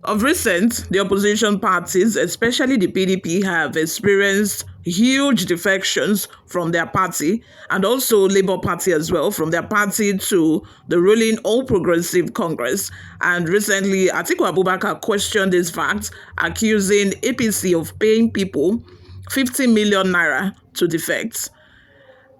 Of recent, the opposition parties, especially the PDP, have experienced huge defections from their party, and also Labour Party as well, from their party to the ruling All Progressive Congress. And recently, Atiku Abubakar questioned this fact, accusing APC of paying people 50 million naira to defect.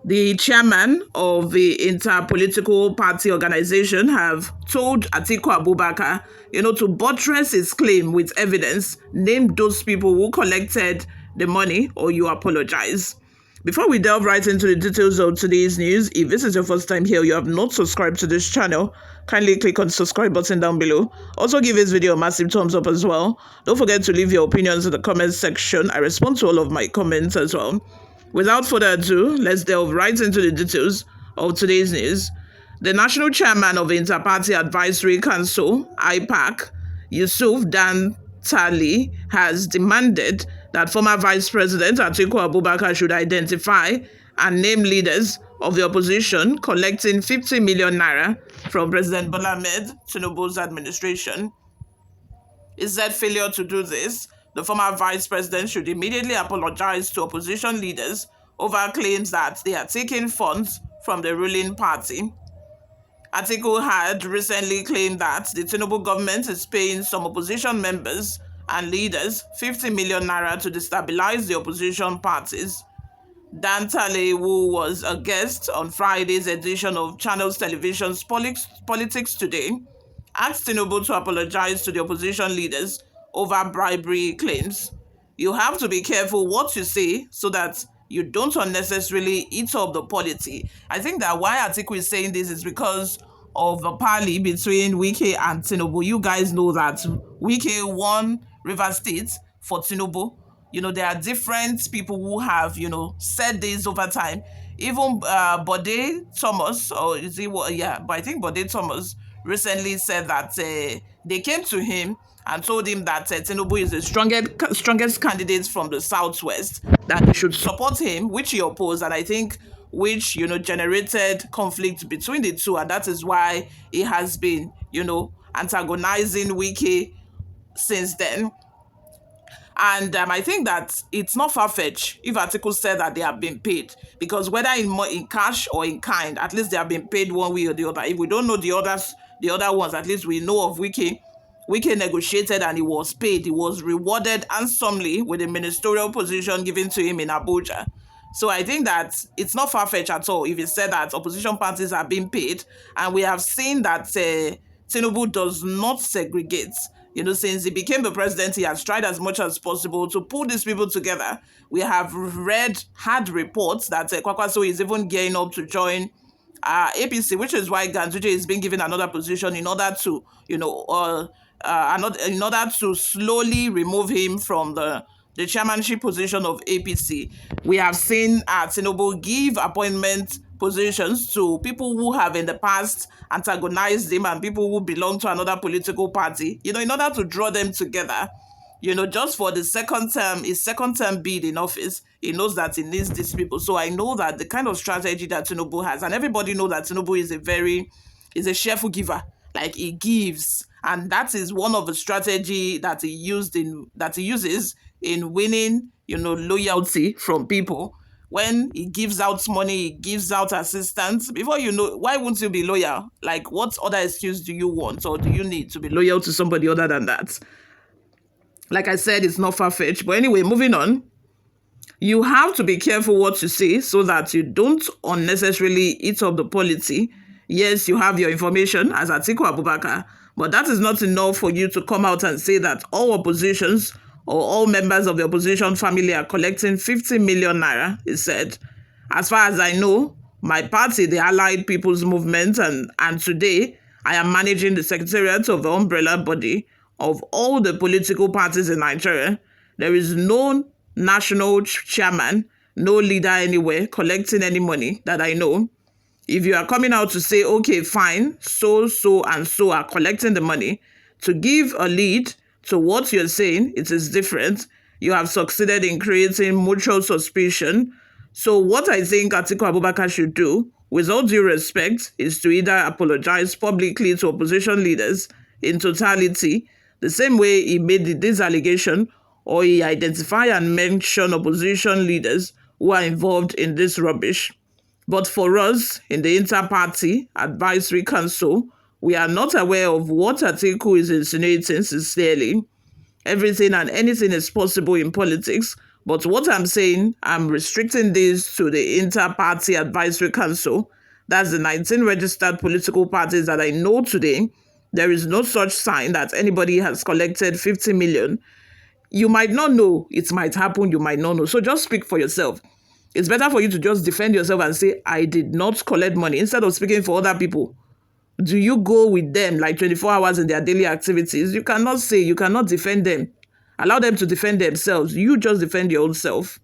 The chairman of the interpolitical party organization have told Atiku Abubakar, to buttress his claim with evidence, name those people who collected the money or you apologize. Before we delve right into the details of today's news, if this is your first time here, you have not subscribed to this channel, kindly click on the subscribe button down below. Also give this video a massive thumbs up as well. Don't forget to leave your opinions in the comments section. I respond to all of my comments as well. Without further ado, let's delve right into the details of today's news. The national chairman of the Inter-Party Advisory Council, IPAC, Yusuf Dan Tali, has demanded that former Vice President Atiku Abubakar should identify and name leaders of the opposition collecting 50 million naira from President Bola Ahmed Tinubu's administration. He said failure to do this, the former vice president should immediately apologize to opposition leaders over claims that they are taking funds from the ruling party. Atiku had recently claimed that the Tinubu government is paying some opposition members and leaders 50 million naira to destabilize the opposition parties. Dan Tale, who was a guest on Friday's edition of Channels Television's Politics Today, asked Tinubu to apologize to the opposition leaders over bribery claims. You have to be careful what you say so that you don't unnecessarily eat up the polity. I think that why Atiku is saying this is because of the parley between Wike and Tinubu. You guys know that Wike won Rivers State for Tinubu. There are different people who have, said this over time. Even Bode Thomas, or is it what? Yeah, but I think Bode Thomas recently said that they came to him and told him that Tinubu is the strongest candidate from the southwest, that they should support him, which he opposed, and I think which generated conflict between the two, and that is why he has been antagonizing Wike since then. And I think that it's not far-fetched if Atiku said that they have been paid, because whether in cash or in kind, at least they have been paid one way or the other. If we don't know the other ones, at least we know of Wike. Wike negotiated and he was paid. He was rewarded handsomely with a ministerial position given to him in Abuja. So I think that it's not far-fetched at all if he said that opposition parties are being paid. And we have seen that Tinubu does not segregate. Since he became the president, he has tried as much as possible to pull these people together. We have had reports that Kwakwaso is even gearing up to join APC, which is why Ganduje is being given another position in order to, in order to slowly remove him from the chairmanship position of APC. We have seen Tinubu give appointment positions to people who have in the past antagonized him and people who belong to another political party, in order to draw them together, just for his second term bid in office. He knows that he needs these people. So I know that the kind of strategy that Tinubu has, and everybody knows that Tinubu is a cheerful giver. Like, he gives, and that is one of the strategy that he uses in winning, loyalty from people. When he gives out money, he gives out assistance. Before you know, why wouldn't you be loyal? Like, what other excuse do you want or do you need to be loyal to somebody other than that? Like I said, it's not far-fetched. But anyway, moving on. You have to be careful what you say so that you don't unnecessarily eat up the polity. Yes, you have your information as Atiku Abubakar, but that is not enough for you to come out and say that all oppositions or all members of the opposition family are collecting 50 million naira, he said. As far as I know, my party, the Allied People's Movement, and today I am managing the secretariat of the umbrella body of all the political parties in Nigeria. There is no national chairman, no leader anywhere collecting any money that I know. If you are coming out to say, okay, fine, so and so are collecting the money, to give a lead to what you're saying, it is different. You have succeeded in creating mutual suspicion. So what I think Atiku Abubakar should do, with all due respect, is to either apologize publicly to opposition leaders in totality, The same way he made this allegation, or he identified and mentioned opposition leaders who are involved in this rubbish. But for us, in the Inter-Party Advisory Council, we are not aware of what Atiku is insinuating sincerely. Everything and anything is possible in politics, but what I'm saying, I'm restricting this to the Inter-Party Advisory Council. That's the 19 registered political parties that I know today. There is no such sign that anybody has collected 50 million. You might not know. It might happen. You might not know. So just speak for yourself. It's better for you to just defend yourself and say, I did not collect money, instead of speaking for other people. Do you go with them like 24 hours in their daily activities? You cannot say, you cannot defend them. Allow them to defend themselves. You just defend your own self.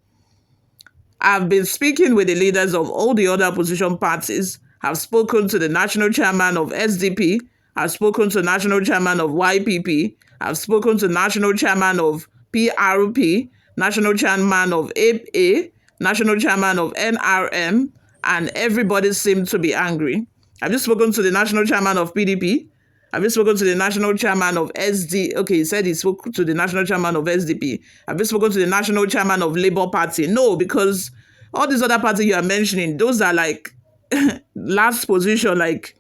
I've been speaking with the leaders of all the other opposition parties. I've spoken to the national chairman of SDP. I've spoken to the national chairman of YPP. I've spoken to the national chairman of PRP, national chairman of APA, national chairman of NRM, and everybody seemed to be angry. Have you spoken to the national chairman of PDP? Have you spoken to the national chairman of SD? Okay, he said he spoke to the national chairman of SDP. Have you spoken to the national chairman of Labour Party? No, because all these other parties you are mentioning, those are like last position, like,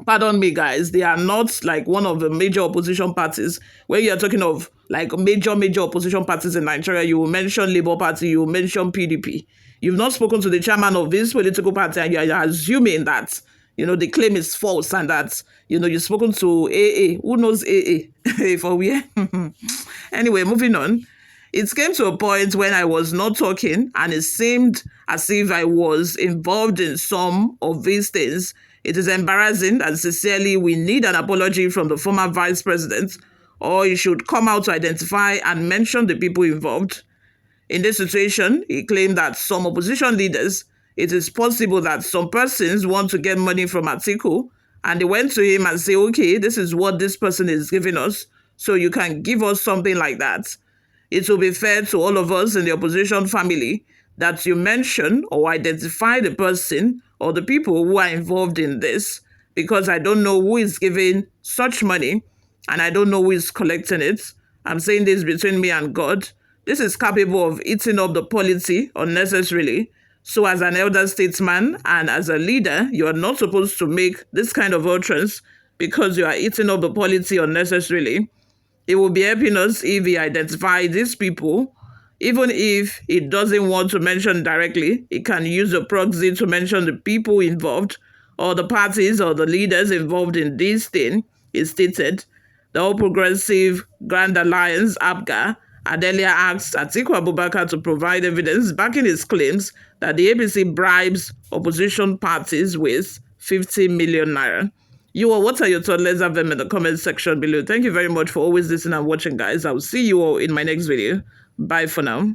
pardon me, guys, they are not like one of the major opposition parties. When you are talking of like major opposition parties in Nigeria, you will mention Labour Party, you will mention PDP. You've not spoken to the chairman of this political party, and you are assuming that, the claim is false, and that, you've spoken to AA. Who knows AA? For where? Anyway, moving on. It came to a point when I was not talking, and it seemed as if I was involved in some of these things. It is embarrassing, and sincerely, we need an apology from the former vice president, or he should come out to identify and mention the people involved. In this situation, he claimed that some opposition leaders, it is possible that some persons want to get money from Atiku, and they went to him and say, okay, this is what this person is giving us, so you can give us something like that. It will be fair to all of us in the opposition family that you mention or identify the person or the people who are involved in this, because I don't know who is giving such money, and I don't know who is collecting it. I'm saying this between me and God. This is capable of eating up the polity unnecessarily. So as an elder statesman and as a leader, you are not supposed to make this kind of utterance because you are eating up the polity unnecessarily. It will be helping us if he identifies these people. Even if he doesn't want to mention directly, he can use a proxy to mention the people involved or the parties or the leaders involved in this thing. He stated, the All Progressive Grand Alliance, APGA, had earlier asked Atiku Abubakar to provide evidence backing his claims that the APC bribes opposition parties with 50 million naira. You all, what are your thoughts? Let's have them in the comment section below. Thank you very much for always listening and watching, guys. I will see you all in my next video. Bye for now.